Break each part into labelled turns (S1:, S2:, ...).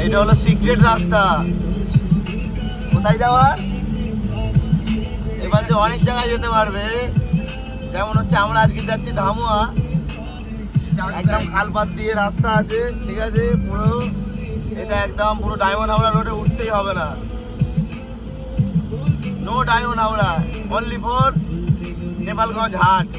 S1: এটা হলো সিক্রেট রাস্তা। কোথায় যাওয়ার? এবার যে অনেক জায়গায় যেতে পারবে, যেমন হচ্ছে আমরা আজকে যাচ্ছি ধামুয়া, একদম খালপাত দিয়ে রাস্তা আছে, ঠিক আছে, পুরো এটা একদম পুরো ডায়মন্ড হাওড়া রোডে উঠতেই হবে না, no Diamond Howrah, only for Nepalganj হাট।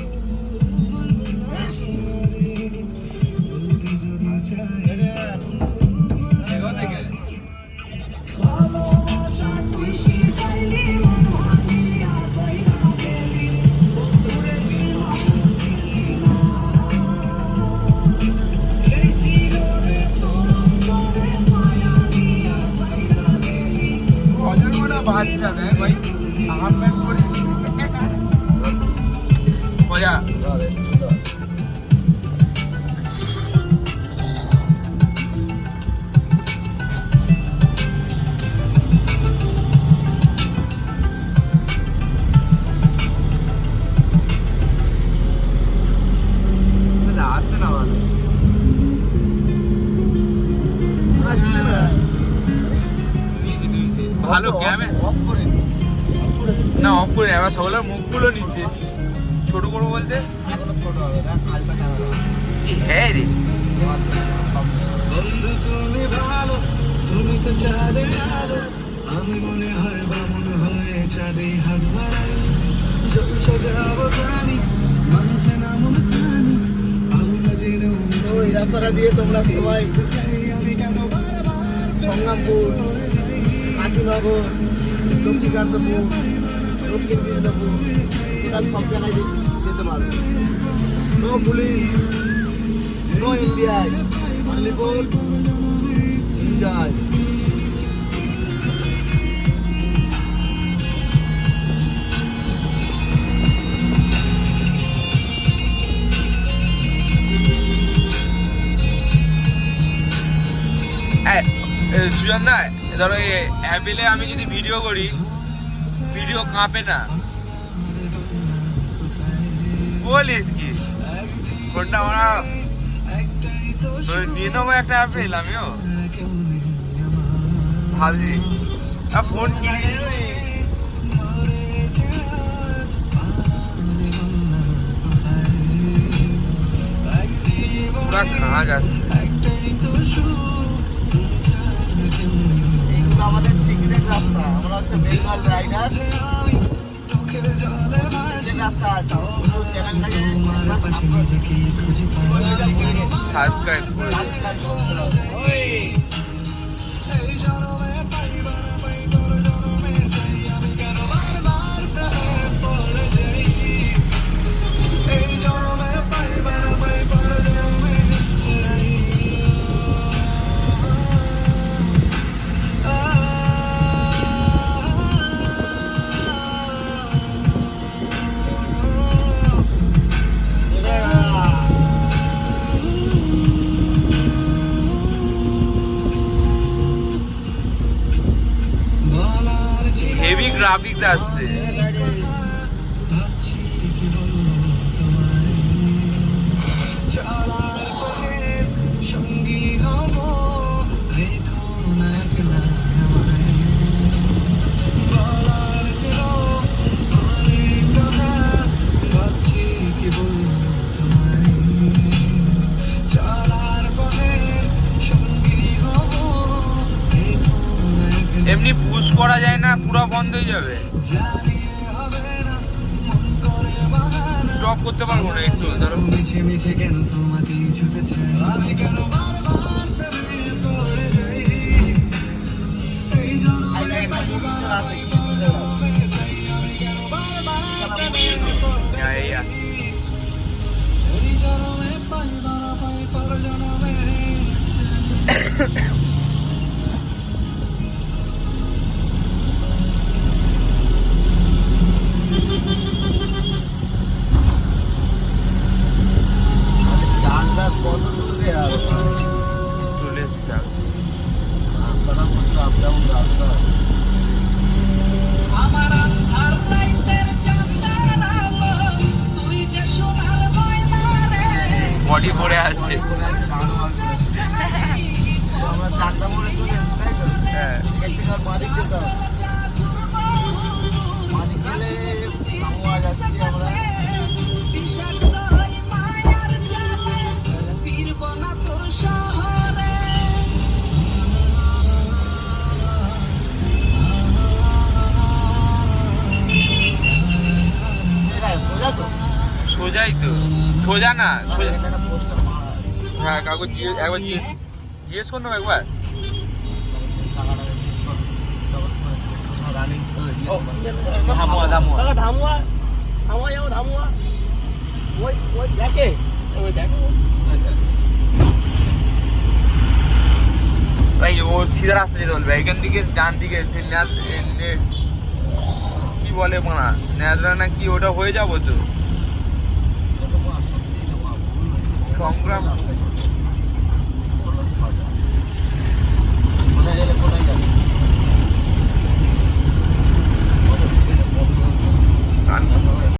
S2: বাচ্চা দেখ ভাই, হাফ প্যান্ট পরে মজা। আসছে না ভালো,
S1: আসছে না
S2: ভালো ক্যামেরা না অফ করে, এবার সবগুলো মুখগুলো নিচে ছোট করবো বলতে। হ্যাঁ রে
S3: বন্ধু তুমি ভালো, তুমি তো চাঁদে আলো, আমি মনে হয় বামন হয়ে চাঁদে হাত বাড়াই, জলসা যাবো জানি মানছে না মন প্রাণী, আমরা জেনে
S1: ওই রাস্তাটা দিয়ে তোমরা সবাই সংগ্রামপুর, কাশীনগর, লক্ষ্মীকান্তপুর, দক্ষিণ কৃষ্ণপুর, টোটাল সব জায়গায় যেতে পারবে। নো পুলিশ, নো ইন্ডিয়ায়, অনলি ফর এনজয়।
S2: সুজন দা, ধরো অ্যাপেলে আমি যদি ভিডিও করি, ভিডিও কাঁপে না, বলিস কি? ফোনটা আমরা নিয়ে নেবো একটা অ্যাপেল, আমিও ভাবছি ফোন কিনে পুরা খাঁ যাচ্ছে।
S1: এইগুলো আমাদের সিক্রেট রাস্তা, আমরা হচ্ছে বেঙ্গল রাইডার। সিক্রেট রাস্তা আছে, শুধু চ্যানেলটাকে
S2: সাবস্ক্রাইব করে
S1: সাবস্ক্রাইব করতে হবে।
S2: হেভি গ্রাফিক্স আসছে।
S3: সঙ্গী হব রেখো না একলা বলার ছিল অনেক কথা, ভাবছি কি বলবো তোমায়, চলার পথে সঙ্গী হব রেখো না একলা,
S2: এমনি পুশ করা যায় না, পুরো বন্ধ হয়ে যাবে, স্টপ করতে পারবো না একটু। ধরো
S3: মিছে মিছে কেন তোমাকে ছুতে চাই, আমি কেন বারবার প্রেমে পড়ে যাই, এই জন্ম
S1: এই দেখ, একটা movie চলে আসছে, কি সুন্দর লাগছে।
S3: এই জন্মে পাই বাবা পাই পর জন্মে
S1: চাঁদদার কত দূরে আর
S2: চলে এসছে।
S1: রাস্তাটা করতে আপ ডাউন রাস্তা।
S3: আমার আর রাইতের চাঁদের আলো, তুই যে সোনার ময়না রে,
S2: বডি পরে আছে।
S1: আমরা চাকদা মোড়ে চলে এখান থেকে আর বাঁদিক যেতে হবে। বাঁদিক গেলে ধামুয়া যাচ্ছি আমরা। এটা সোজা তো?
S2: সোজাই তো, সোজা না সোজা।
S1: এখানে পোস্টার মারা আছে।
S2: হ্যাঁ কাকু একবার জিজ্ঞেস করুন একবার।
S1: টাকাটা জিজ্ঞেস কর। রানিং
S2: ধামুয়া ধামুয়া
S4: কাকা ধামুয়া ধামুয়া যাবো ধামুয়া ওই দেখে ওই দেখে
S2: ভাই ও সিধা রাস্তা যেতে বলবে, এখান থেকে ডান দিকে কি বলে মানা নেদরা না কি ওটা হয়ে যাবো তো সংগ্রাম।